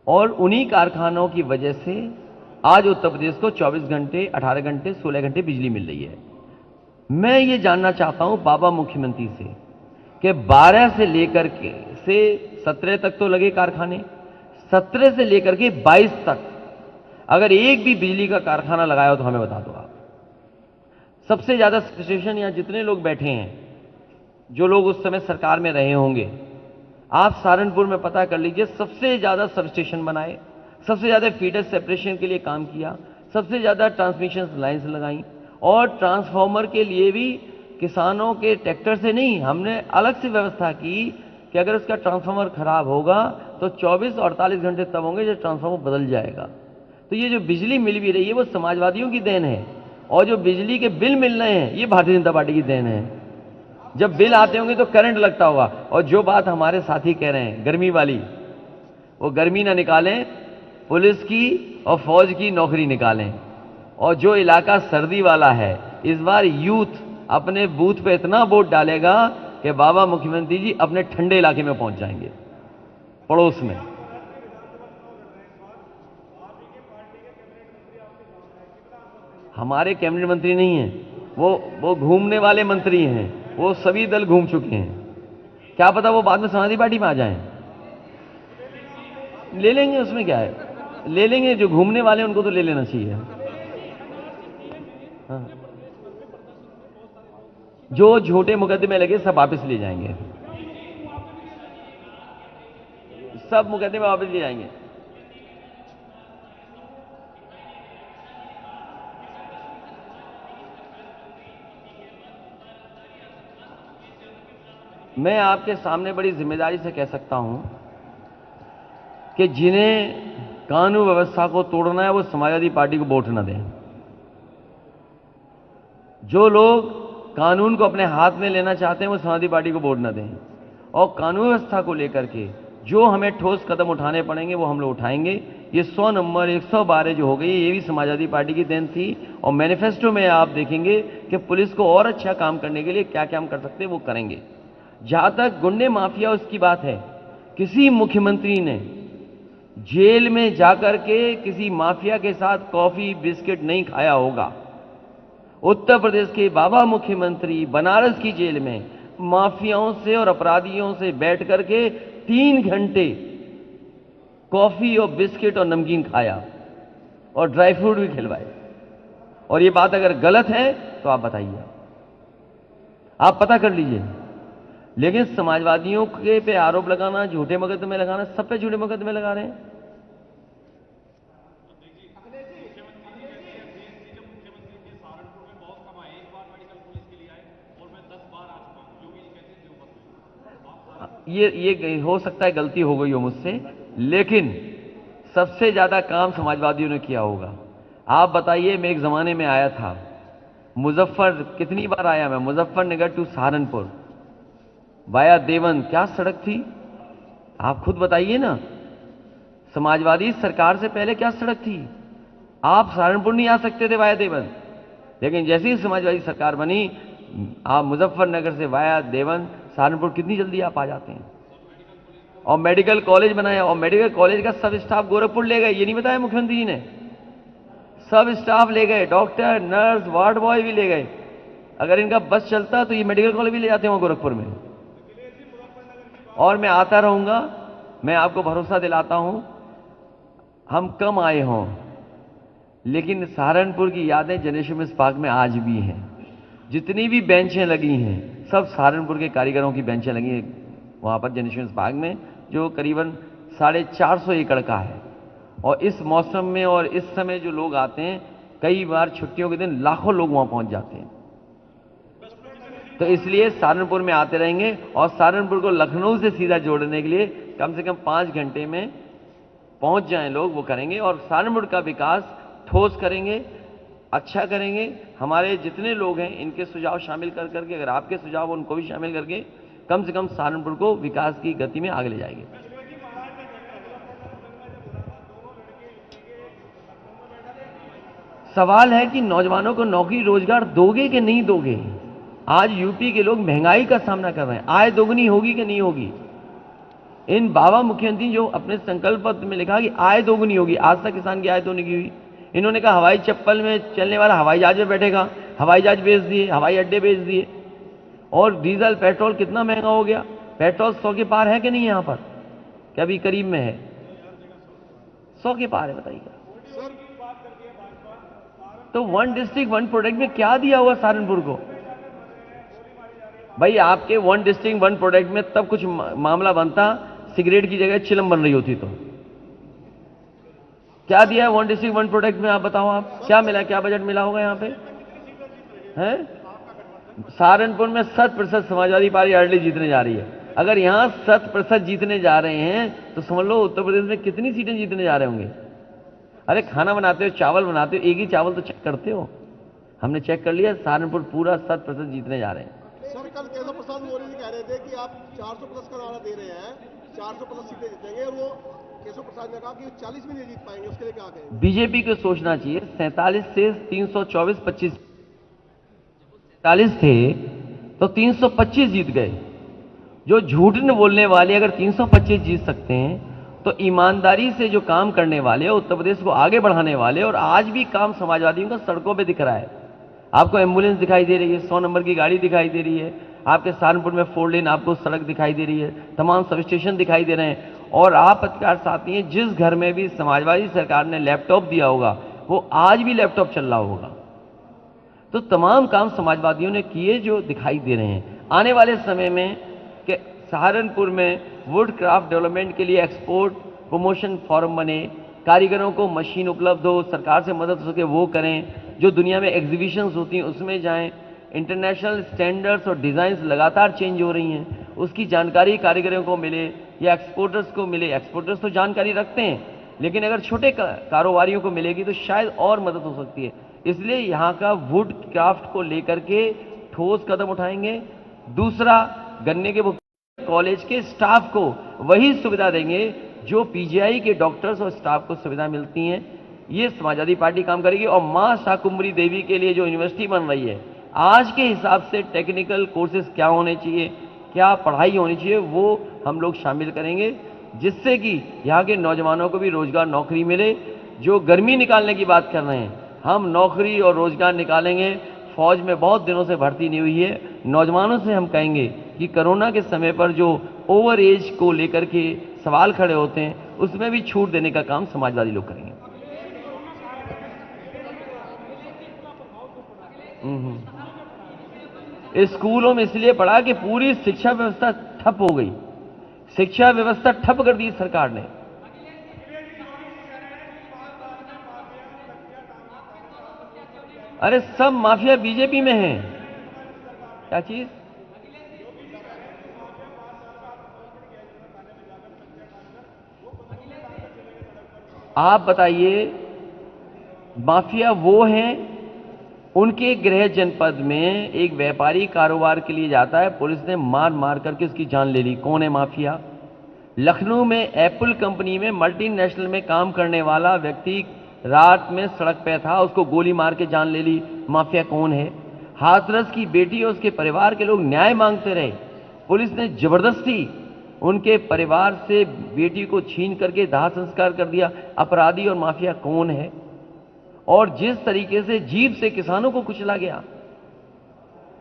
और उन्हीं कारखानों की वजह से आज उत्तर प्रदेश को 24 घंटे, 18 घंटे, 16 घंटे बिजली मिल रही है। मैं ये जानना चाहता हूं बाबा मुख्यमंत्री से कि 12 से लेकर के 17 तक तो लगे कारखाने, 17 से लेकर के 22 तक अगर एक भी बिजली का कारखाना लगाया हो तो हमें बता दो आप। सबसे ज्यादा सिचुएशन यहां जितने लोग बैठे हैं, जो लोग उस समय सरकार में रहे होंगे, आप सहारनपुर में पता कर लीजिए, सबसे ज्यादा सबस्टेशन बनाए, सबसे ज्यादा फीडर सेपरेशन के लिए काम किया, सबसे ज्यादा ट्रांसमिशन लाइन्स लगाई, और ट्रांसफार्मर के लिए भी किसानों के ट्रैक्टर से नहीं, हमने अलग से व्यवस्था की कि अगर उसका ट्रांसफार्मर खराब होगा तो 24-48 घंटे तब होंगे जब ट्रांसफार्मर बदल जाएगा। तो ये जो बिजली मिल भी रही है वो समाजवादियों की देन है, और जो बिजली के बिल मिल रहे हैं ये भारतीय जनता पार्टी की देन है। जब बिल आते होंगे तो करंट लगता होगा। और जो बात हमारे साथी कह रहे हैं गर्मी वाली, वो गर्मी ना निकालें, पुलिस की और फौज की नौकरी निकालें। और जो इलाका सर्दी वाला है, इस बार यूथ अपने बूथ पे इतना वोट डालेगा कि बाबा मुख्यमंत्री जी अपने ठंडे इलाके में पहुंच जाएंगे, पड़ोस में। हमारे कैबिनेट मंत्री नहीं हैं, वो घूमने वाले मंत्री हैं, वो सभी दल घूम चुके हैं। क्या पता वो बाद में समाजवादी पार्टी में आ जाएं, ले लेंगे, उसमें क्या है, ले लेंगे। जो घूमने वाले हैं उनको तो ले लेना चाहिए। हाँ। जो झूठे मुकदमे लगे सब वापस ले जाएंगे, सब मुकदमे वापस ले जाएंगे। मैं आपके सामने बड़ी जिम्मेदारी से कह सकता हूं कि जिन्हें कानून व्यवस्था को तोड़ना है वो समाजवादी पार्टी को वोट न दें। जो लोग कानून को अपने हाथ में लेना चाहते हैं वो समाजवादी पार्टी को वोट न दें। और कानून व्यवस्था को लेकर के जो हमें ठोस कदम उठाने पड़ेंगे वो हम लोग उठाएंगे। ये 100 नंबर 112 जो हो गई ये भी समाजवादी पार्टी की देन थी। और मैनिफेस्टो में आप देखेंगे कि पुलिस को और अच्छा काम करने के लिए क्या क्या हम कर सकते हैं वो करेंगे। जहां तक गुंडे माफिया उसकी बात है, किसी मुख्यमंत्री ने जेल में जाकर के किसी माफिया के साथ कॉफी बिस्किट नहीं खाया होगा। उत्तर प्रदेश के बाबा मुख्यमंत्री बनारस की जेल में माफियाओं से और अपराधियों से बैठ करके 3 घंटे कॉफी और बिस्किट और नमकीन खाया और ड्राई फ्रूट भी खिलवाए। और ये बात अगर गलत है तो आप बताइए, आप पता कर लीजिए। लेकिन समाजवादियों के पे आरोप लगाना, झूठे मुकदमे लगाना, सब पे झूठे मुकदमे लगा रहे हैं। ये हो सकता है गलती हो गई हो मुझसे, लेकिन सबसे ज्यादा काम समाजवादियों ने किया होगा। आप बताइए, मैं एक जमाने में आया था मुजफ्फर, कितनी बार आया मैं, मुजफ्फरनगर टू सहारनपुर वाया देवन, क्या सड़क थी, आप खुद बताइए ना। समाजवादी सरकार से पहले क्या सड़क थी। आप सहारनपुर नहीं आ सकते थे वाया देवन, लेकिन जैसे ही समाजवादी सरकार बनी आप मुजफ्फरनगर से वाया देवन सहारनपुर कितनी जल्दी आप आ जाते हैं। और मेडिकल कॉलेज बनाया, और मेडिकल कॉलेज का सब स्टाफ गोरखपुर ले गए, ये नहीं बताया मुख्यमंत्री जी ने। सब स्टाफ ले गए, डॉक्टर, नर्स, वार्ड बॉय भी ले गए। अगर इनका बस चलता तो ये मेडिकल कॉलेज भी ले जाते हैं गोरखपुर में। और मैं आता रहूंगा, मैं आपको भरोसा दिलाता हूं, हम कम आए हों लेकिन सहारनपुर की यादें जनरेशन मिस पार्क में आज भी हैं। जितनी भी बेंचें लगी हैं सब सहारनपुर के कारीगरों की बेंचें लगी हैं वहां पर जनरेशन मिस पार्क में, जो करीबन 450 एकड़ का है। और इस मौसम में और इस समय जो लोग आते हैं, कई बार छुट्टियों के दिन लाखों लोग वहां पहुंच जाते हैं। तो इसलिए सहारनपुर में आते रहेंगे। और सहारनपुर को लखनऊ से सीधा जोड़ने के लिए कम से कम 5 घंटे में पहुंच जाएं लोग, वो करेंगे। और सहारनपुर का विकास ठोस करेंगे, अच्छा करेंगे। हमारे जितने लोग हैं इनके सुझाव शामिल कर करके, अगर आपके सुझाव उनको भी शामिल करके कम से कम सहारनपुर को विकास की गति में आगे ले जाएंगे। सवाल है कि नौजवानों को नौकरी रोजगार दोगे कि नहीं दोगे। आज यूपी के लोग महंगाई का सामना कर रहे हैं, आय दोगुनी होगी कि नहीं होगी। इन बाबा मुख्यमंत्री जो अपने संकल्प पत्र में लिखा कि आय दोगुनी होगी, आज तक किसान की आय दोगुनी की हुई। इन्होंने कहा हवाई चप्पल में चलने वाला हवाई जहाज में बैठेगा, हवाई जहाज बेच दिए, हवाई अड्डे बेच दिए। और डीजल पेट्रोल कितना महंगा हो गया, पेट्रोल 100 के पार है कि नहीं, यहां पर क्या अभी करीब में है, 100 के पार है, बताइएगा। तो 1 डिस्ट्रिक्ट 1 प्रोडक्ट में क्या दिया हुआ सहारनपुर को। भाई आपके वन डिस्ट्रिक्ट वन प्रोडक्ट में तब कुछ मामला बनता, सिगरेट की जगह चिलम बन रही होती। तो क्या दिया है वन डिस्ट्रिक्ट वन प्रोडक्ट में, आप बताओ, आप क्या मिला, क्या बजट मिला होगा यहाँ पे हैं? सहारनपुर में 100% समाजवादी पार्टी अर्ली जीतने जा रही है। अगर यहां 100% जीतने जा रहे हैं तो समझ लो उत्तर प्रदेश में कितनी सीटें जीतने जा रहे होंगे। अरे खाना बनाते हो, चावल बनाते हो, एक ही चावल तो चेक करते हो। हमने चेक कर लिया, सहारनपुर पूरा 100% जीतने जा रहे हैं। सर कल केशव प्रसाद मौर्य जी कह रहे थे कि आप 400 प्लस का नारा दे रहे हैं, 400 प्लस सीटें जीतेंगे। वो केशव प्रसाद ने कहा कि 40 भी नहीं जीत पाएंगे, उसके लिए क्या कहेंगे? बीजेपी को सोचना चाहिए, 47 से 324 25 40 थे तो 325 जीत गए। जो झूठ न बोलने वाले अगर 325 जीत सकते हैं तो ईमानदारी से जो काम करने वाले, उत्तर प्रदेश को आगे बढ़ाने वाले, और आज भी काम समाजवादियों का सड़कों पे दिख रहा है। आपको एम्बुलेंस दिखाई दे रही है, 100 नंबर की गाड़ी दिखाई दे रही है, आपके सहारनपुर में 4 लेन आपको सड़क दिखाई दे रही है, तमाम सब स्टेशन दिखाई दे रहे हैं। और आप पत्रकार साथी हैं, जिस घर में भी समाजवादी सरकार ने लैपटॉप दिया होगा वो आज भी लैपटॉप चल रहा होगा। तो तमाम काम समाजवादियों ने किए जो दिखाई दे रहे हैं। आने वाले समय में कि सहारनपुर में वुड क्राफ्ट डेवलपमेंट के लिए एक्सपोर्ट प्रमोशन फॉरम बने, कारीगरों को मशीन उपलब्ध हो, सरकार से मदद हो सके वो करें, जो दुनिया में एग्जीबिशंस होती हैं उसमें जाएं, इंटरनेशनल स्टैंडर्ड्स और डिज़ाइंस लगातार चेंज हो रही हैं, उसकी जानकारी कारीगरों को मिले या एक्सपोर्टर्स को मिले। एक्सपोर्टर्स तो जानकारी रखते हैं, लेकिन अगर छोटे कारोबारियों को मिलेगी तो शायद और मदद हो सकती है। इसलिए यहाँ का वुड क्राफ्ट को लेकर के ठोस कदम उठाएंगे। दूसरा, गन्ने के कॉलेज के स्टाफ को वही सुविधा देंगे जो पीजीआई के डॉक्टर्स और स्टाफ को सुविधा मिलती हैं। ये समाजवादी पार्टी काम करेगी। और मां शाकुंभरी देवी के लिए जो यूनिवर्सिटी बन रही है, आज के हिसाब से टेक्निकल कोर्सेज क्या होने चाहिए, क्या पढ़ाई होनी चाहिए, वो हम लोग शामिल करेंगे, जिससे कि यहाँ के नौजवानों को भी रोजगार नौकरी मिले। जो गर्मी निकालने की बात कर रहे हैं, हम नौकरी और रोजगार निकालेंगे। फौज में बहुत दिनों से भर्ती नहीं हुई है। नौजवानों से हम कहेंगे कि कोरोना के समय पर जो ओवर एज को लेकर के सवाल खड़े होते हैं, उसमें भी छूट देने का काम समाजवादी लोग करेंगे। स्कूलों में इसलिए पढ़ा कि पूरी शिक्षा व्यवस्था ठप हो गई। शिक्षा व्यवस्था ठप कर दी सरकार ने। अरे सब माफिया बीजेपी में है। क्या चीज? आप बताइए, माफिया वो हैं, उनके गृह जनपद में एक व्यापारी कारोबार के लिए जाता है, पुलिस ने मार मार करके उसकी जान ले ली। कौन है माफिया? लखनऊ में एप्पल कंपनी में मल्टीनेशनल में काम करने वाला व्यक्ति रात में सड़क पे था, उसको गोली मार के जान ले ली। माफिया कौन है? हाथरस की बेटी और उसके परिवार के लोग न्याय मांगते रहे, पुलिस ने जबरदस्ती उनके परिवार से बेटी को छीन करके दाह संस्कार कर दिया। अपराधी और माफिया कौन है? और जिस तरीके से जीप से किसानों को कुचला गया,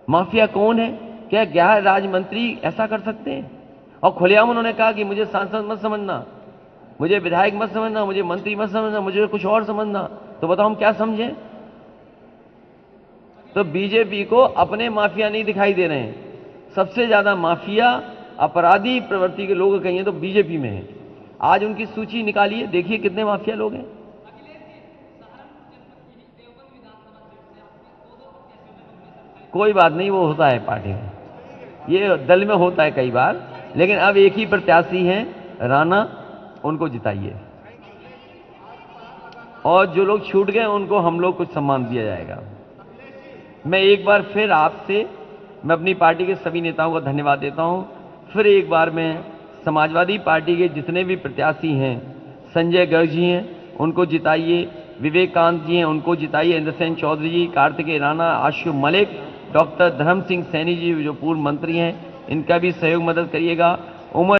माफिया कौन है? क्या गृह राज्य मंत्री ऐसा कर सकते हैं? और खुलेआम उन्होंने कहा कि मुझे सांसद मत समझना, मुझे विधायक मत समझना, मुझे मंत्री मत समझना, मुझे कुछ और समझना। तो बताओ हम क्या समझें? तो बीजेपी को अपने माफिया नहीं दिखाई दे रहे हैं। सबसे ज्यादा माफिया अपराधी प्रवृत्ति के लोग कहिए तो बीजेपी में है। आज उनकी सूची निकालिए, देखिए कितने माफिया लोग हैं। कोई बात नहीं, वो होता है पार्टी में, ये दल में होता है कई बार, लेकिन अब एक ही प्रत्याशी हैं राणा, उनको जिताइए। और जो लोग छूट गए उनको हम लोग कुछ सम्मान दिया जाएगा। मैं एक बार फिर आपसे, मैं अपनी पार्टी के सभी नेताओं को धन्यवाद देता हूं। फिर एक बार मैं समाजवादी पार्टी के जितने भी प्रत्याशी हैं, संजय गर्ग जी हैं उनको जिताइए, विवेकांत जी हैं उनको जिताइए, इंद्रसेन चौधरी जी, कार्तिकेय राणा, आशु मलिक, डॉक्टर धर्म सिंह सैनी जी जो पूर्व मंत्री हैं, इनका भी सहयोग मदद करिएगा। उमर